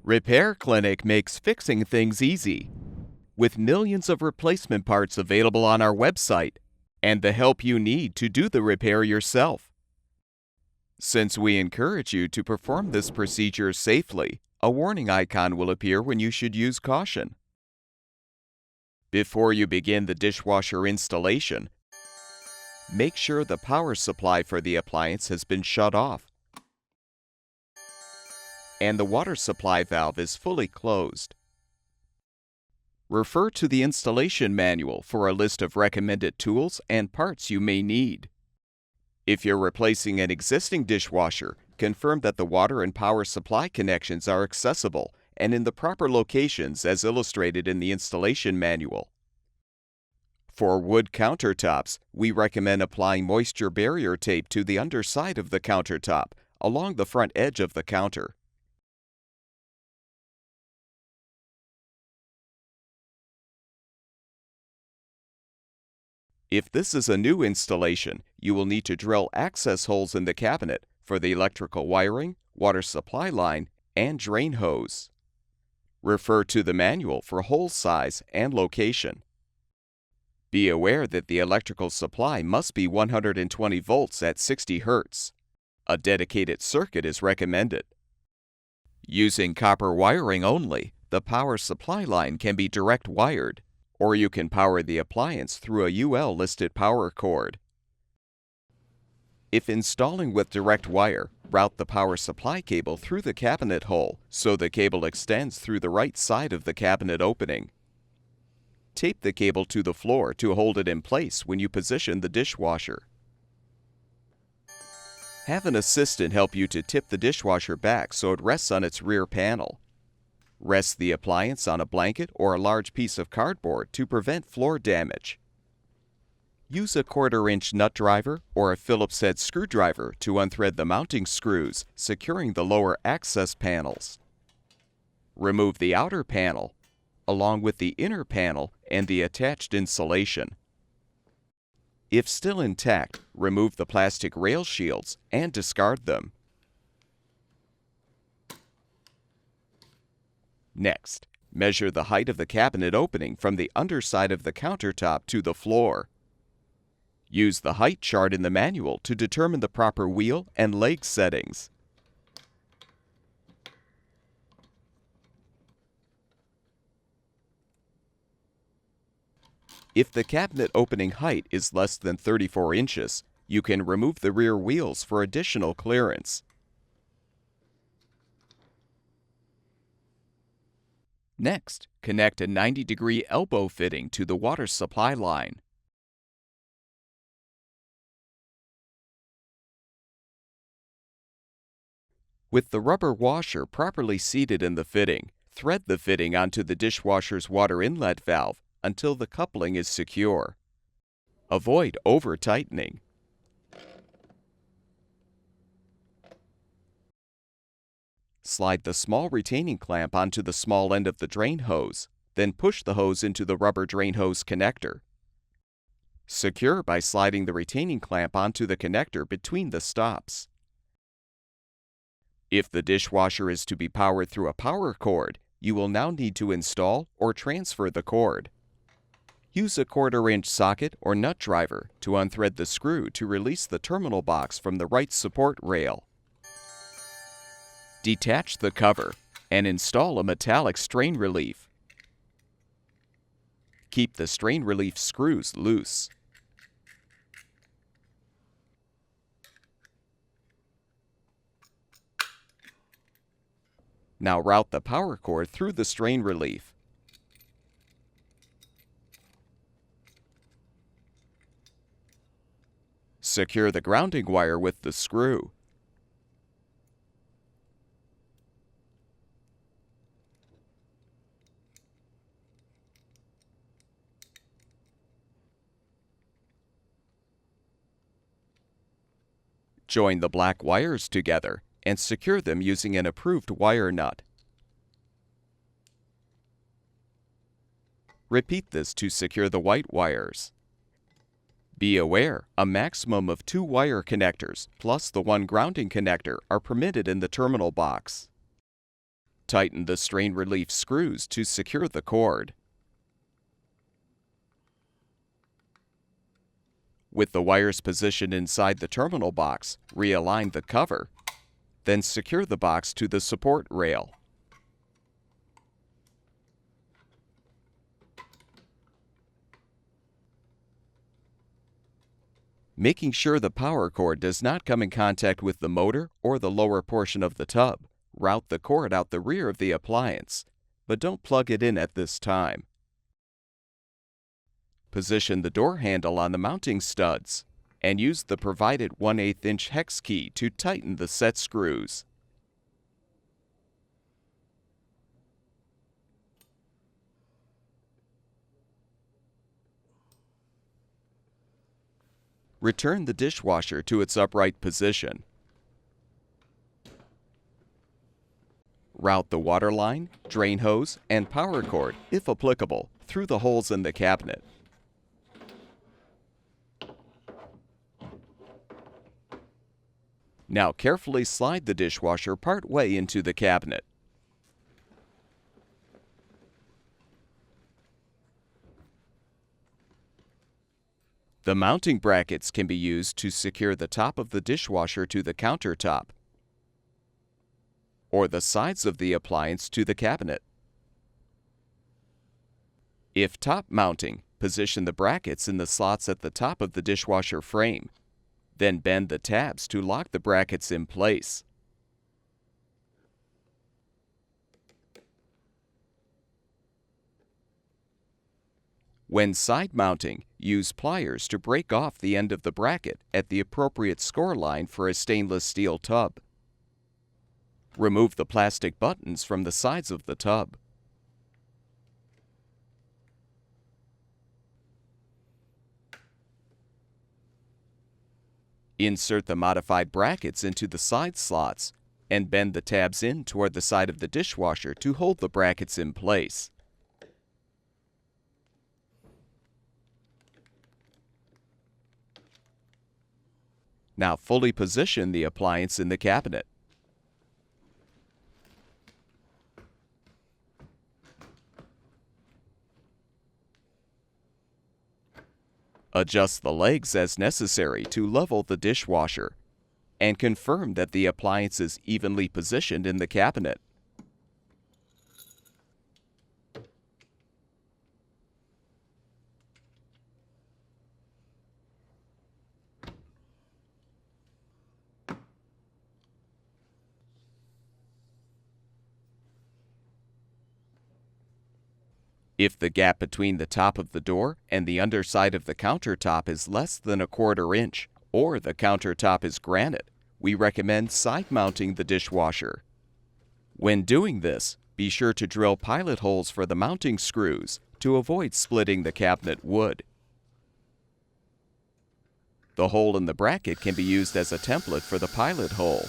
Repair Clinic makes fixing things easy, with millions of replacement parts available on our website and the help you need to do the repair yourself. Since we encourage you to perform this procedure safely, a warning icon will appear when you should use caution. Before you begin the dishwasher installation, make sure the power supply for the appliance has been shut off and the water supply valve is fully closed. Refer to the installation manual for a list of recommended tools and parts you may need. If you're replacing an existing dishwasher, confirm that the water and power supply connections are accessible and in the proper locations as illustrated in the installation manual. For wood countertops, we recommend applying moisture barrier tape to the underside of the countertop, along the front edge of the counter. If this is a new installation, you will need to drill access holes in the cabinet for the electrical wiring, water supply line, and drain hose. Refer to the manual for hole size and location. Be aware that the electrical supply must be 120 volts at 60 Hz. A dedicated circuit is recommended. Using copper wiring only, the power supply line can be direct wired, or you can power the appliance through a UL listed power cord. If installing with direct wire, route the power supply cable through the cabinet hole so the cable extends through the right side of the cabinet opening. Tape the cable to the floor to hold it in place when you position the dishwasher. Have an assistant help you to tip the dishwasher back so it rests on its rear panel. Rest the appliance on a blanket or a large piece of cardboard to prevent floor damage. Use a 1/4-inch nut driver or a Phillips head screwdriver to unthread the mounting screws, securing the lower access panels. Remove the outer panel, along with the inner panel and the attached insulation. If still intact, remove the plastic rail shields and discard them. Next, measure the height of the cabinet opening from the underside of the countertop to the floor. Use the height chart in the manual to determine the proper wheel and leg settings. If the cabinet opening height is less than 34 inches, you can remove the rear wheels for additional clearance. Next, connect a 90-degree elbow fitting to the water supply line. With the rubber washer properly seated in the fitting, thread the fitting onto the dishwasher's water inlet valve until the coupling is secure. Avoid over-tightening. Slide the small retaining clamp onto the small end of the drain hose, then push the hose into the rubber drain hose connector. Secure by sliding the retaining clamp onto the connector between the stops. If the dishwasher is to be powered through a power cord, you will now need to install or transfer the cord. Use a 1/4-inch socket or nut driver to unthread the screw to release the terminal box from the right support rail. Detach the cover and install a metallic strain relief. Keep the strain relief screws loose. Now route the power cord through the strain relief. Secure the grounding wire with the screw. Join the black wires together and secure them using an approved wire nut. Repeat this to secure the white wires. Be aware, a maximum of 2 wire connectors plus the 1 grounding connector are permitted in the terminal box. Tighten the strain relief screws to secure the cord. With the wires positioned inside the terminal box, realign the cover, then secure the box to the support rail. Making sure the power cord does not come in contact with the motor or the lower portion of the tub, route the cord out the rear of the appliance, but don't plug it in at this time. Position the door handle on the mounting studs and use the provided 1/8 inch hex key to tighten the set screws. Return the dishwasher to its upright position. Route the water line, drain hose, and power cord, if applicable, through the holes in the cabinet. Now carefully slide the dishwasher part way into the cabinet. The mounting brackets can be used to secure the top of the dishwasher to the countertop, or the sides of the appliance to the cabinet. If top mounting, position the brackets in the slots at the top of the dishwasher frame. Then bend the tabs to lock the brackets in place. When side mounting, use pliers to break off the end of the bracket at the appropriate score line for a stainless steel tub. Remove the plastic buttons from the sides of the tub. Insert the modified brackets into the side slots and bend the tabs in toward the side of the dishwasher to hold the brackets in place. Now fully position the appliance in the cabinet. Adjust the legs as necessary to level the dishwasher, and confirm that the appliance is evenly positioned in the cabinet. If the gap between the top of the door and the underside of the countertop is less than 1/4 inch, or the countertop is granite, we recommend side mounting the dishwasher. When doing this, be sure to drill pilot holes for the mounting screws to avoid splitting the cabinet wood. The hole in the bracket can be used as a template for the pilot hole.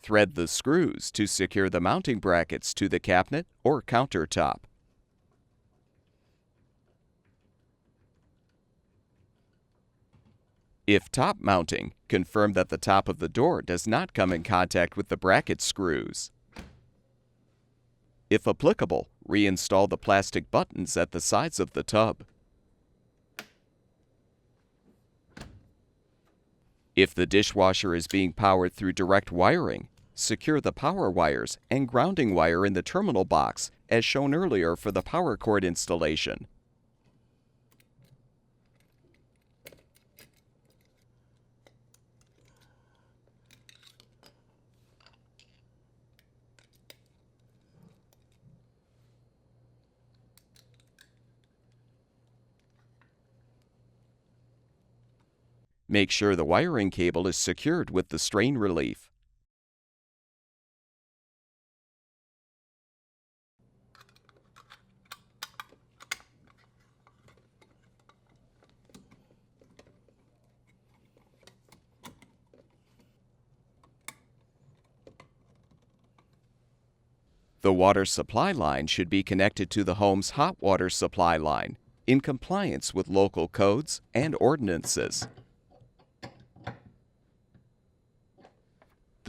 Thread the screws to secure the mounting brackets to the cabinet or countertop. If top mounting, confirm that the top of the door does not come in contact with the bracket screws. If applicable, reinstall the plastic buttons at the sides of the tub. If the dishwasher is being powered through direct wiring, secure the power wires and grounding wire in the terminal box as shown earlier for the power cord installation. Make sure the wiring cable is secured with the strain relief. The water supply line should be connected to the home's hot water supply line, in compliance with local codes and ordinances.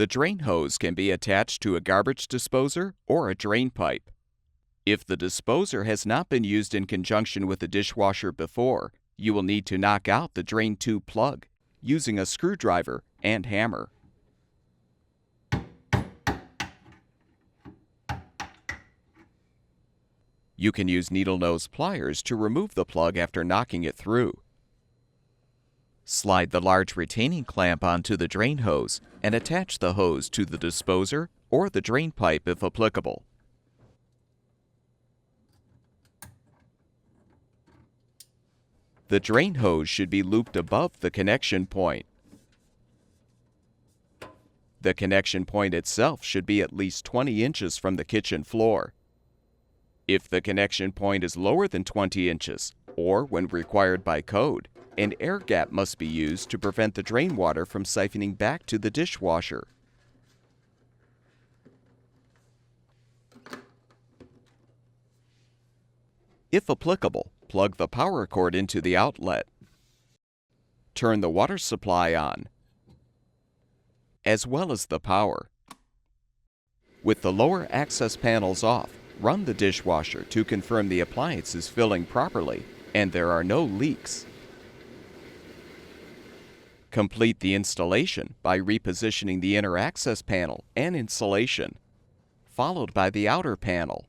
The drain hose can be attached to a garbage disposer or a drain pipe. If the disposer has not been used in conjunction with the dishwasher before, you will need to knock out the drain tube plug using a screwdriver and hammer. You can use needle nose pliers to remove the plug after knocking it through. Slide the large retaining clamp onto the drain hose and attach the hose to the disposer or the drain pipe if applicable. The drain hose should be looped above the connection point. The connection point itself should be at least 20 inches from the kitchen floor. If the connection point is lower than 20 inches, or when required by code, an air gap must be used to prevent the drain water from siphoning back to the dishwasher. If applicable, plug the power cord into the outlet. Turn the water supply on, as well as the power. With the lower access panels off, run the dishwasher to confirm the appliance is filling properly and there are no leaks. Complete the installation by repositioning the inner access panel and insulation, followed by the outer panel.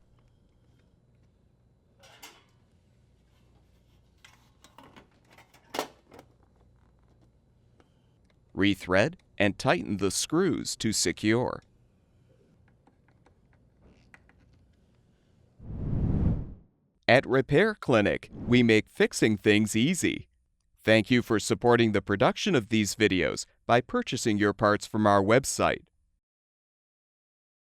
Rethread and tighten the screws to secure. At Repair Clinic, we make fixing things easy. Thank you for supporting the production of these videos by purchasing your parts from our website.